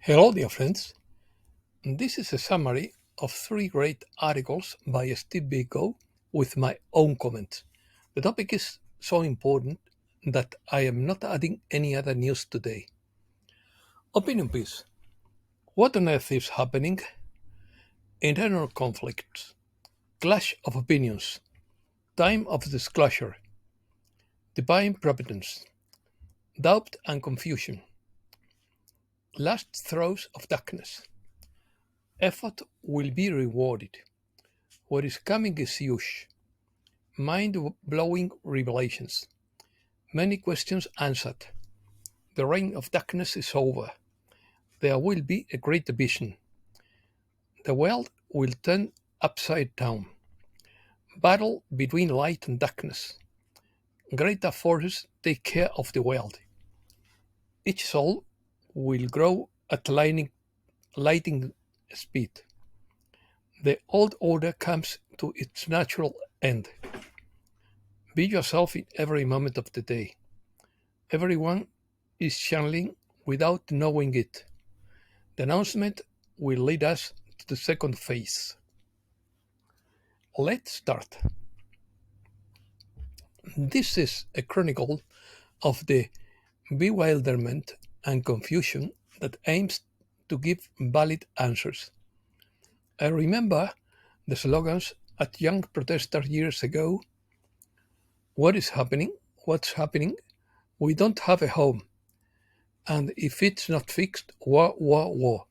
Hello, dear friends. This is a summary of three great articles by Steve Biko with my own comments. The topic is so important that I am not adding any other news today. Opinion piece. What on earth is happening? Internal conflicts, clash of opinions, time of disclosure, divine providence, doubt and confusion, last throes of darkness. Effort will be rewarded. What is coming is huge. Mind-blowing revelations. Many questions answered. The reign of darkness is over. There will be a great division. The world will turn upside down. Battle between light and darkness. Greater forces take care of the world. Each soul will grow at lightning speed. The old order comes to its natural end. Be yourself in every moment of the day. Everyone is channeling without knowing it. The announcement will lead us to the second phase. Let's start. This is a chronicle of the bewilderment and confusion that aims to give valid answers. I remember the slogans at young protesters years ago. What is happening? What's happening? We don't have a home. And if it's not fixed, war, war, war.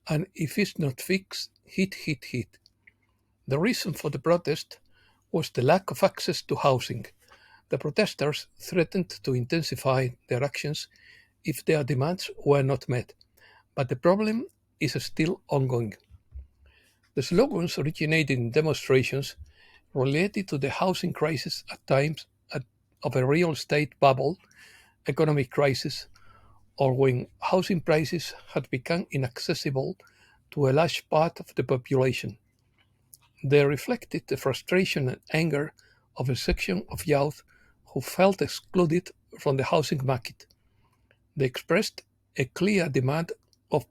And if it's not fixed, hit, hit, hit. The reason for the protest was the lack of access to housing. The protesters threatened to intensify their actions if their demands were not met, but the problem is still ongoing. The slogans originated in demonstrations related to the housing crisis at times of a real estate bubble, economic crisis, or when housing prices had become inaccessible to a large part of the population. They reflected the frustration and anger of a section of youth who felt excluded from the housing market. They expressed a clear demand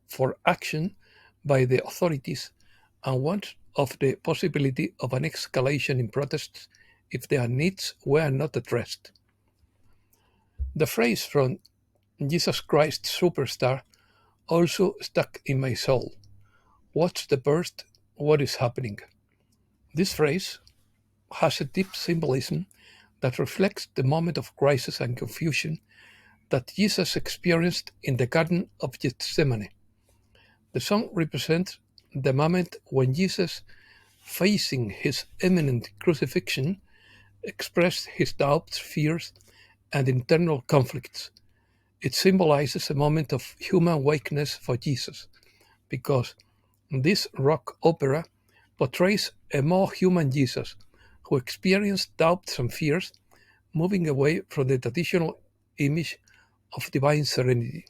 for action by the authorities and warned of the possibility of an escalation in protests if their needs were not addressed. The phrase from Jesus Christ Superstar also stuck in my soul. Watch the burst, what is happening? This phrase has a deep symbolism that reflects the moment of crisis and confusion that Jesus experienced in the Garden of Gethsemane. The song represents the moment when Jesus, facing his imminent crucifixion, expressed his doubts, fears, and internal conflicts. It symbolizes a moment of human weakness for Jesus, because this rock opera portrays a more human Jesus who experienced doubts and fears, moving away from the traditional image of divine serenity.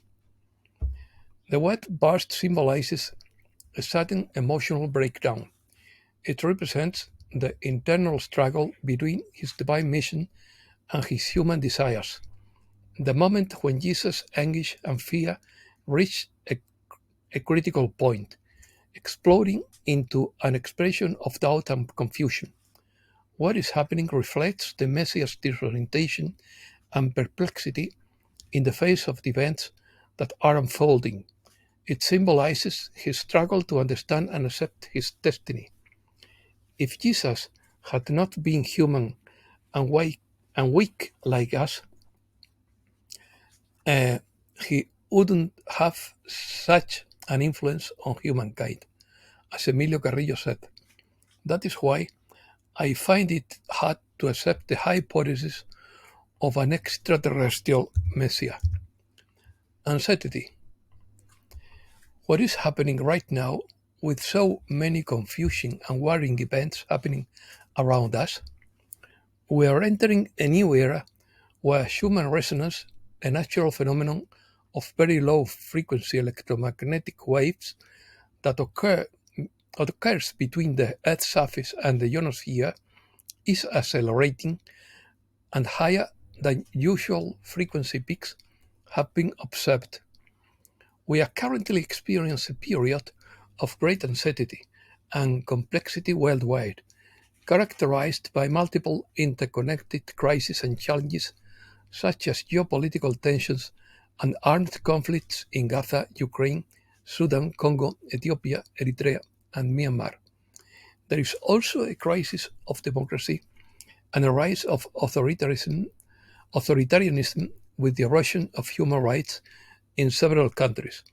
The word burst symbolizes a sudden emotional breakdown. It represents the internal struggle between his divine mission and his human desires. The moment when Jesus' anguish and fear reached a critical point, exploding into an expression of doubt and confusion. What is happening reflects the Messiah's disorientation and perplexity in the face of the events that are unfolding. It symbolizes his struggle to understand and accept his destiny. If Jesus had not been human and weak like us, uh, he wouldn't have such an influence on humankind, as Emilio Carrillo said. That is why I find it hard to accept the hypothesis of an extraterrestrial messiah. Uncertainty. What is happening right now with so many confusing and worrying events happening around us? We are entering a new era where human resonance, a natural phenomenon of very low frequency electromagnetic waves that occurs between the Earth's surface and the ionosphere, is accelerating, and higher than usual frequency peaks have been observed. We are currently experiencing a period of great uncertainty and complexity worldwide, characterized by multiple interconnected crises and challenges such as geopolitical tensions and armed conflicts in Gaza, Ukraine, Sudan, Congo, Ethiopia, Eritrea, and Myanmar. There is also a crisis of democracy and a rise of authoritarianism with the erosion of human rights in several countries,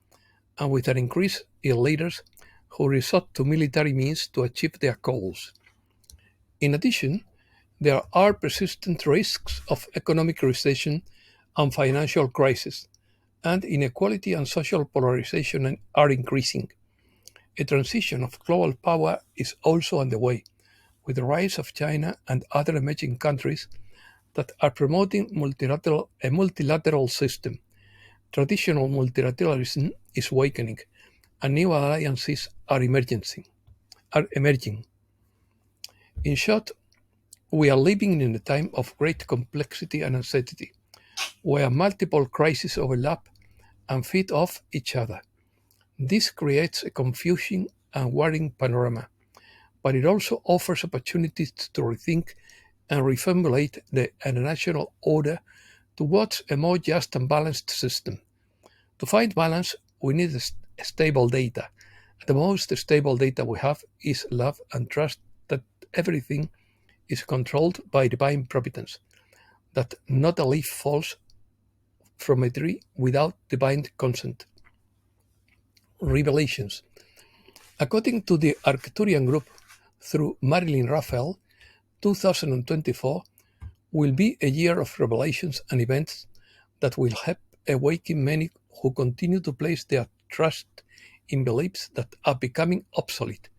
and with an increase in leaders who resort to military means to achieve their goals. In addition, there are persistent risks of economic recession and financial crisis, and inequality and social polarization are increasing. A transition of global power is also underway, with the rise of China and other emerging countries that are promoting a multilateral system. Traditional multilateralism is weakening, and new alliances are emerging. In short, we are living in a time of great complexity and uncertainty, where multiple crises overlap and feed off each other. This creates a confusing and worrying panorama, but it also offers opportunities to rethink and reformulate the international order towards a more just and balanced system. To find balance, we need stable data. The most stable data we have is love and trust that everything is controlled by divine providence, that not a leaf falls from a tree without divine consent. Revelations. According to the Arcturian Group, through Marilyn Raphael, 2024 will be a year of revelations and events that will help awaken many who continue to place their trust in beliefs that are becoming obsolete.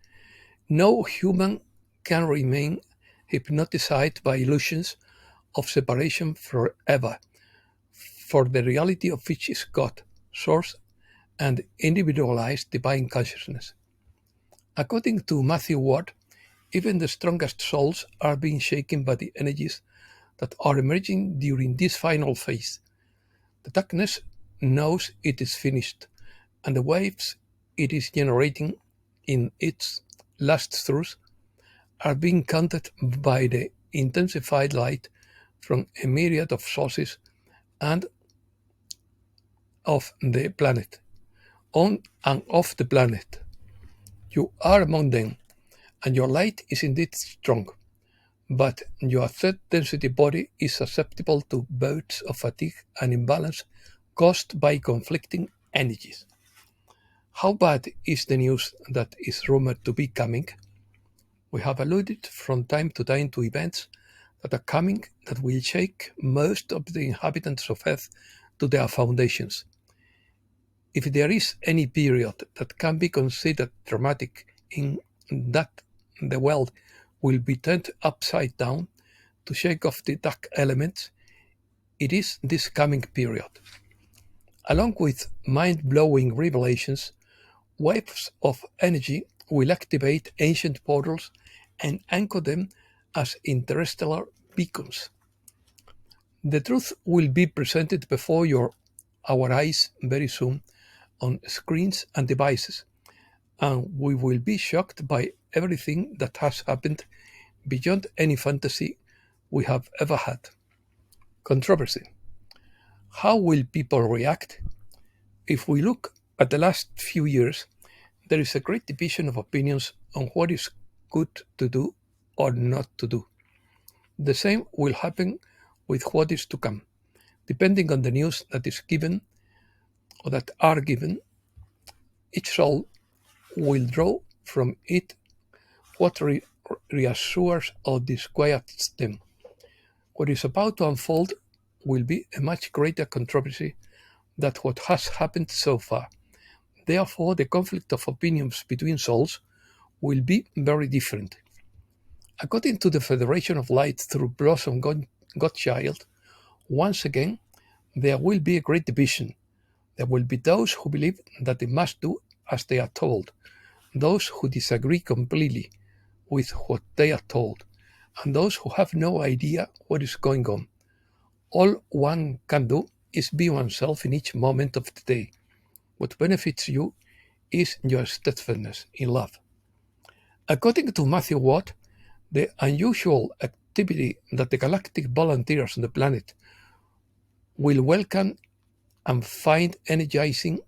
No human can remain hypnotized by illusions of separation forever, for the reality of which is God, Source, and individualized divine consciousness. According to Matthew Ward, even the strongest souls are being shaken by the energies that are emerging during this final phase. The darkness knows it is finished, and the waves it is generating in its last throes are being counted by the intensified light from a myriad of sources and of the planet, on and off the planet. You are among them, and your light is indeed strong, but your third density body is susceptible to bouts of fatigue and imbalance caused by conflicting energies. How bad is the news that is rumored to be coming? We have alluded from time to time to events that are coming that will shake most of the inhabitants of Earth to their foundations. If there is any period that can be considered dramatic in that the world will be turned upside down to shake off the dark elements, it is this coming period. Along with mind-blowing revelations, waves of energy will activate ancient portals and anchor them as interstellar beacons. The truth will be presented before our eyes very soon on screens and devices, and we will be shocked by everything that has happened beyond any fantasy we have ever had. Controversy. How will people react? If we look at the last few years, there is a great division of opinions on what is good to do or not to do. The same will happen with what is to come. Depending on the news that is given or that are given, each soul will draw from it what reassures or disquiets them. What is about to unfold will be a much greater controversy than what has happened so far. Therefore, the conflict of opinions between souls will be very different. According to the Federation of Light through Blossom Godchild, once again, there will be a great division. There will be those who believe that they must do as they are told, those who disagree completely with what they are told, and those who have no idea what is going on. All one can do is be oneself in each moment of the day, What benefits you is your steadfastness in love. According to Matthew Watt, the unusual activity that the galactic volunteers on the planet will welcome and find energizing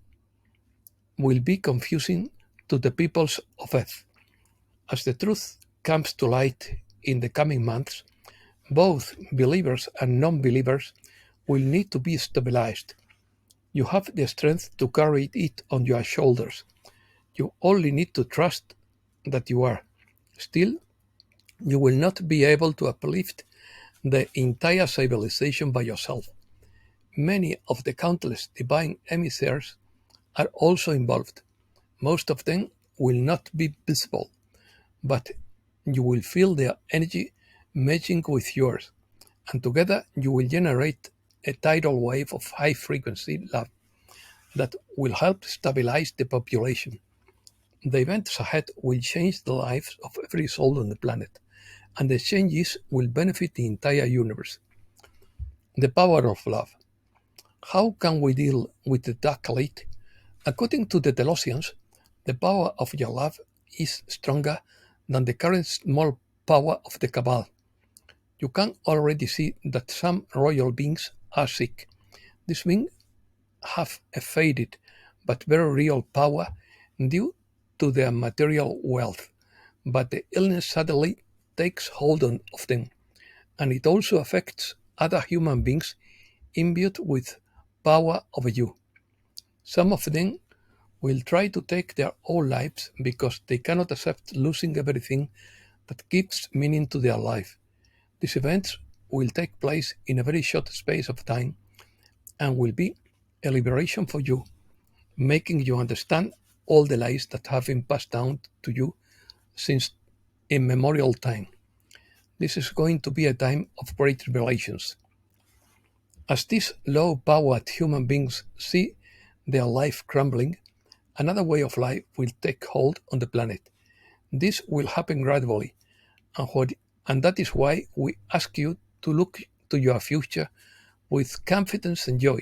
will be confusing to the peoples of Earth. As the truth comes to light in the coming months, both believers and non-believers will need to be stabilized. You have the strength to carry it on your shoulders. You only need to trust that you are. Still, you will not be able to uplift the entire civilization by yourself. Many of the countless divine emissaries are also involved. Most of them will not be visible, but you will feel their energy merging with yours, and together you will generate a tidal wave of high frequency love that will help stabilize the population. The events ahead will change the lives of every soul on the planet, and the changes will benefit the entire universe. The power of love. How can we deal with the dark light? According to the Delosians, the power of your love is stronger than the current small power of the Cabal. You can already see that some royal beings are sick. These beings have a faded but very real power due to their material wealth, but the illness suddenly takes hold of them, and it also affects other human beings imbued with power over you. Some of them will try to take their own lives because they cannot accept losing everything that gives meaning to their life. These events will take place in a very short space of time and will be a liberation for you, making you understand all the lies that have been passed down to you since immemorial time. This is going to be a time of great revelations. As these low-powered human beings see their life crumbling, another way of life will take hold on the planet. This will happen gradually, and, and that is why we ask you to look to your future with confidence and joy,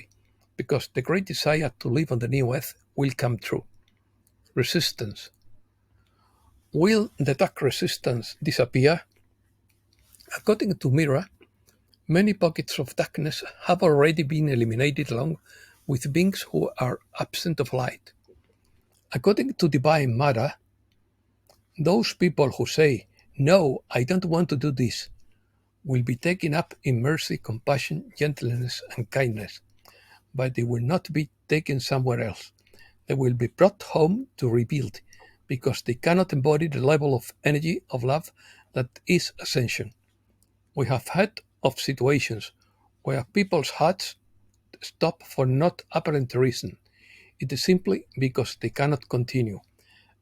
because the great desire to live on the new earth will come true. Resistance. Will the dark resistance disappear? According to Mira, many pockets of darkness have already been eliminated along with beings who are absent of light. According to Divine Matter, those people who say, "No, I don't want to do this," will be taken up in mercy, compassion, gentleness, and kindness, but they will not be taken somewhere else. They will be brought home to rebuild, because they cannot embody the level of energy of love that is ascension. We have heard of situations where people's hearts stop for not apparent reason. It is simply because they cannot continue,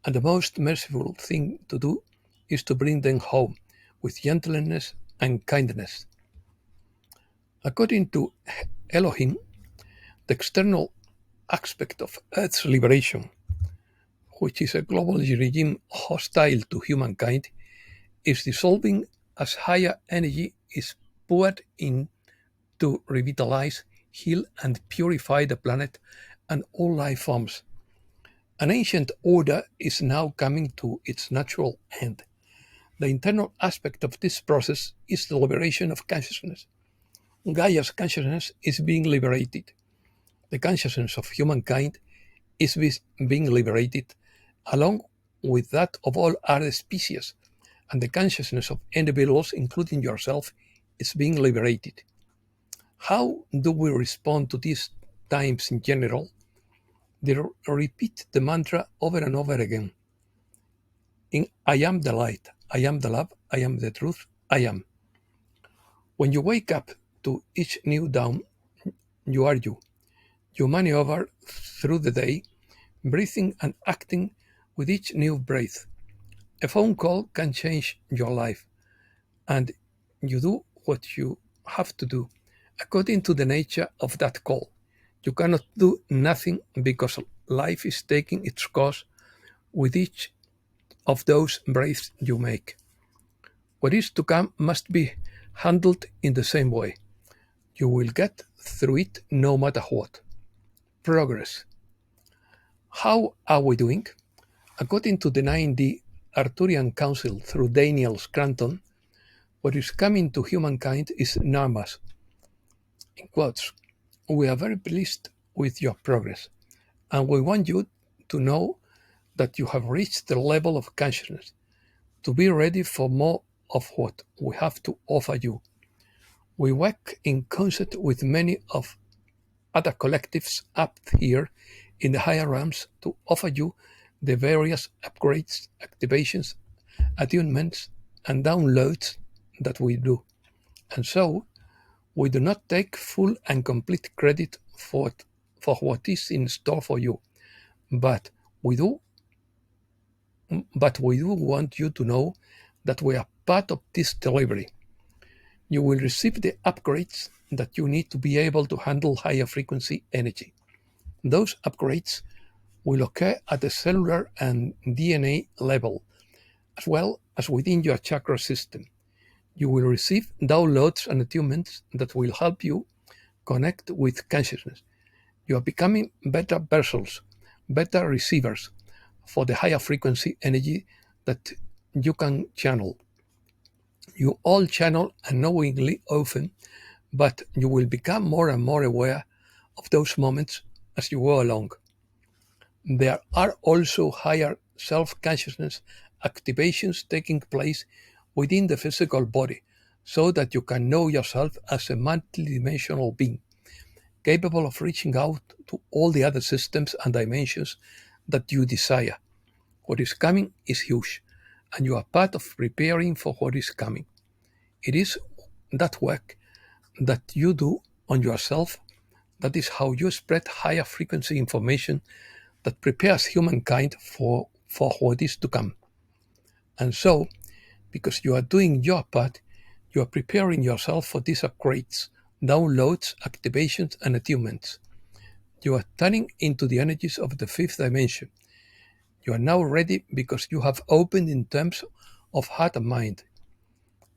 and the most merciful thing to do is to bring them home with gentleness and kindness. According to Elohim, the external aspect of Earth's liberation, which is a global regime hostile to humankind, is dissolving as higher energy is poured in to revitalize, heal, and purify the planet and all life forms. An ancient order is now coming to its natural end. The internal aspect of this process is the liberation of consciousness. Gaia's consciousness is being liberated. The consciousness of humankind is being liberated, along with that of all other species, and the consciousness of individuals, including yourself, is being liberated. How do we respond to these times in general? They repeat the mantra over and over again. In I am the light, I am the love, I am the truth, I am. When you wake up to each new dawn, you are you. You maneuver through the day, breathing and acting with each new breath. A phone call can change your life, and you do what you have to do according to the nature of that call. You cannot do nothing because life is taking its course with each of those breaths you make. What is to come must be handled in the same way. You will get through it no matter what. Progress. How are we doing? According to the 9D Arthurian Council through Daniel Scranton, what is coming to humankind is enormous. In quotes, we are very pleased with your progress, and we want you to know that you have reached the level of consciousness to be ready for more of what we have to offer you. We work in concert with many of other collectives up here in the higher realms to offer you the various upgrades, activations, attunements, and downloads that we do. And so, we do not take full and complete credit for what is in store for you, but we do but we do want you to know that we are part of this delivery. You will receive the upgrades that you need to be able to handle higher frequency energy. Those upgrades will occur at the cellular and DNA level, as well as within your chakra system. You will receive downloads and attunements that will help you connect with consciousness. You are becoming better vessels, better receivers for the higher frequency energy that you can channel. You all channel unknowingly often, but you will become more and more aware of those moments as you go along. There are also higher self-consciousness activations taking place within the physical body so that you can know yourself as a multidimensional being, capable of reaching out to all the other systems and dimensions that you desire. What is coming is huge, and you are part of preparing for what is coming. It is that work that you do on yourself that is how you spread higher frequency information that prepares humankind for what is to come. And so, because you are doing your part, you are preparing yourself for these upgrades, downloads, activations, and attunements. You are turning into the energies of the fifth dimension. You are now ready because you have opened in terms of heart and mind.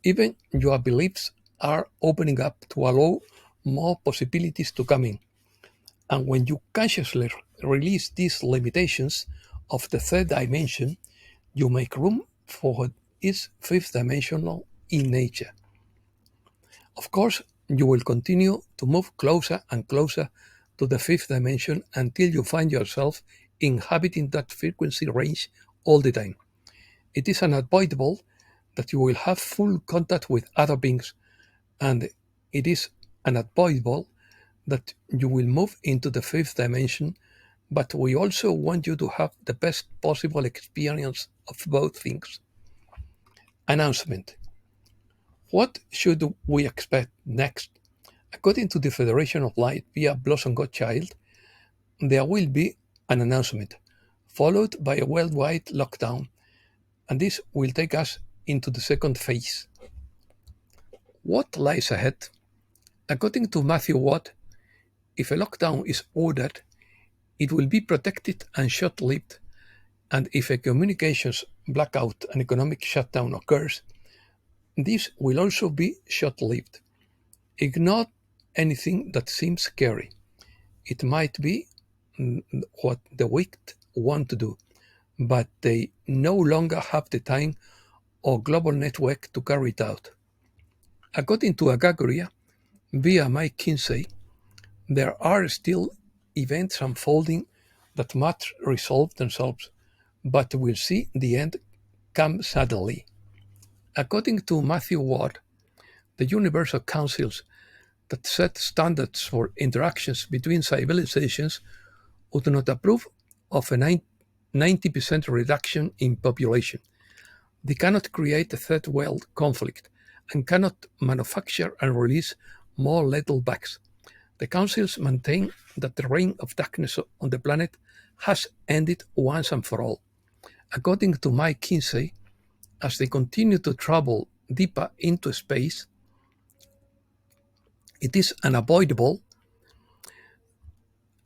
Even your beliefs are opening up to allow more possibilities to come in. And when you consciously release these limitations of the third dimension, you make room for what is fifth dimensional in nature. Of course, you will continue to move closer and closer to the fifth dimension until you find yourself inhabiting that frequency range all the time. It is unavoidable that you will have full contact with other beings, and it is unavoidable that you will move into the fifth dimension, but we also want you to have the best possible experience of both things. Announcement. What should we expect next? According to the Federation of Light via Blossom Godchild, there will be an announcement, followed by a worldwide lockdown, and this will take us into the second phase. What lies ahead? According to Matthew Watt, if a lockdown is ordered, it will be protected and short-lived, and if a communications blackout and economic shutdown occurs, this will also be short-lived. Ignore anything that seems scary. It might be what the wicked want to do, but they no longer have the time or global network to carry it out. According to Agagoria, via Mike Kinsey, there are still events unfolding that must resolve themselves, but we'll see the end come suddenly. According to Matthew Ward, the universal councils that set standards for interactions between civilizations would not approve of a 90% reduction in population. They cannot create a third world conflict and cannot manufacture and release more lethal bugs. The councils maintain that the reign of darkness on the planet has ended once and for all. According to Mike Kinsey, as they continue to travel deeper into space, it is unavoidable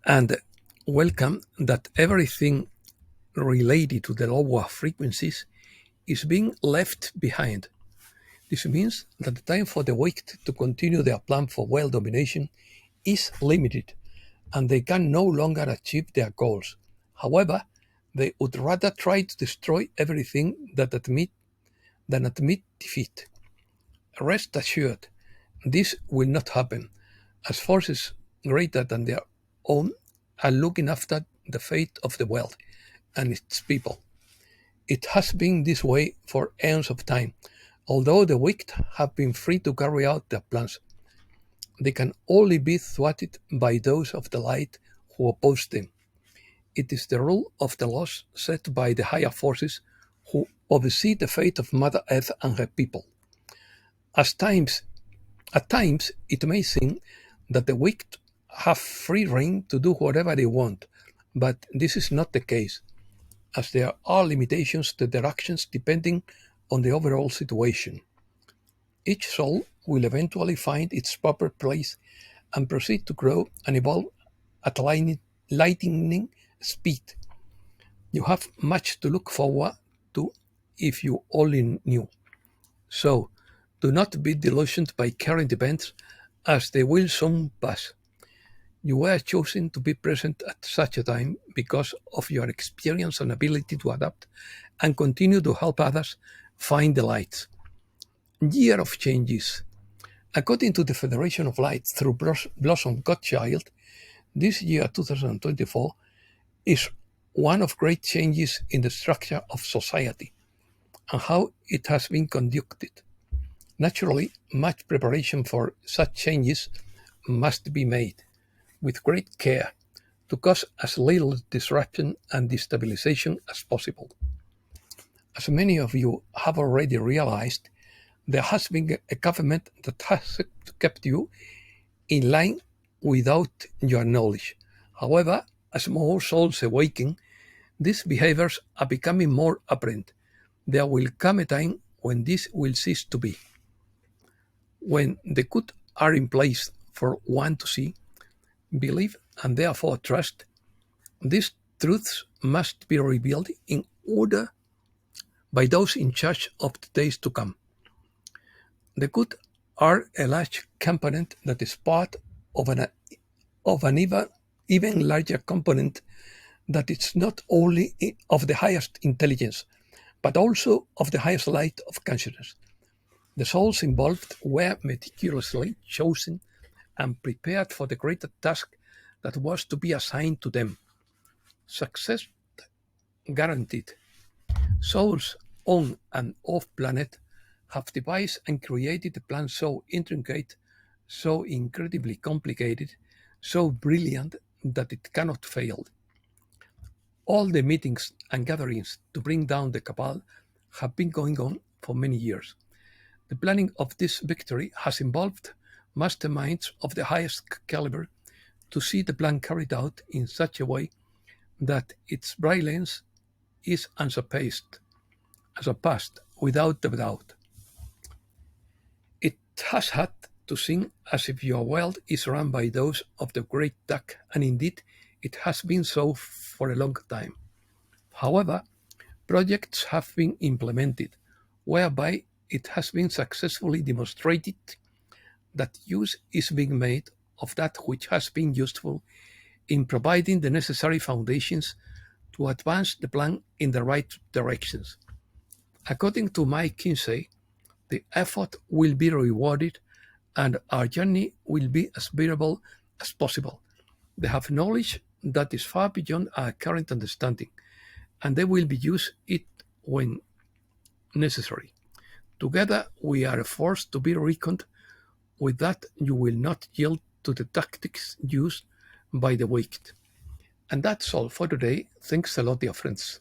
and welcome that everything related to the lower frequencies is being left behind. This means that the time for the wicked to continue their plan for world domination is limited, and they can no longer achieve their goals. However, they would rather try to destroy everything than admit defeat. Rest assured, this will not happen, as forces greater than their own are looking after the fate of the world and its people. It has been this way for eons of time. Although the wicked have been free to carry out their plans, they can only be thwarted by those of the light who oppose them. It is the rule of the laws set by the higher forces who oversee the fate of Mother Earth and her people. As times, at times, it may seem that the wicked have free rein to do whatever they want, but this is not the case, as there are limitations to their actions depending on the overall situation. Each soul will eventually find its proper place and proceed to grow and evolve at lightning speed. You have much to look forward to if you only knew. So, do not be delusioned by current events, as they will soon pass. You were chosen to be present at such a time because of your experience and ability to adapt and continue to help others find the light. Year of changes. According to the Federation of Light through Blossom Godchild, this year 2024 is one of great changes in the structure of society and how it has been conducted. Naturally, much preparation for such changes must be made with great care to cause as little disruption and destabilization as possible. As many of you have already realized, there has been a government that has kept you in line without your knowledge. However, as more souls awaken, these behaviors are becoming more apparent. There will come a time when this will cease to be. When the good are in place for one to see, believe, and therefore trust, these truths must be revealed in order by those in charge of the days to come. The good are a large component that is part of an even larger component that is not only of the highest intelligence, but also of the highest light of consciousness. The souls involved were meticulously chosen and prepared for the greater task that was to be assigned to them. Success guaranteed. Souls on and off planet have devised and created a plan so intricate, so incredibly complicated, so brilliant that it cannot fail. All the meetings and gatherings to bring down the cabal have been going on for many years. The planning of this victory has involved masterminds of the highest caliber to see the plan carried out in such a way that its brilliance is unsurpassed without a doubt. It has had to seem as if your world is run by those of the great duck, and indeed it has been so for a long time. However, projects have been implemented whereby it has been successfully demonstrated that use is being made of that which has been useful in providing the necessary foundations to advance the plan in the right directions. According to Mike Kinsey, the effort will be rewarded and our journey will be as bearable as possible. They have knowledge that is far beyond our current understanding, and they will be used it when necessary. Together we are a force to be reckoned with, that you will not yield to the tactics used by the wicked. And that's all for today. Thanks a lot, dear friends.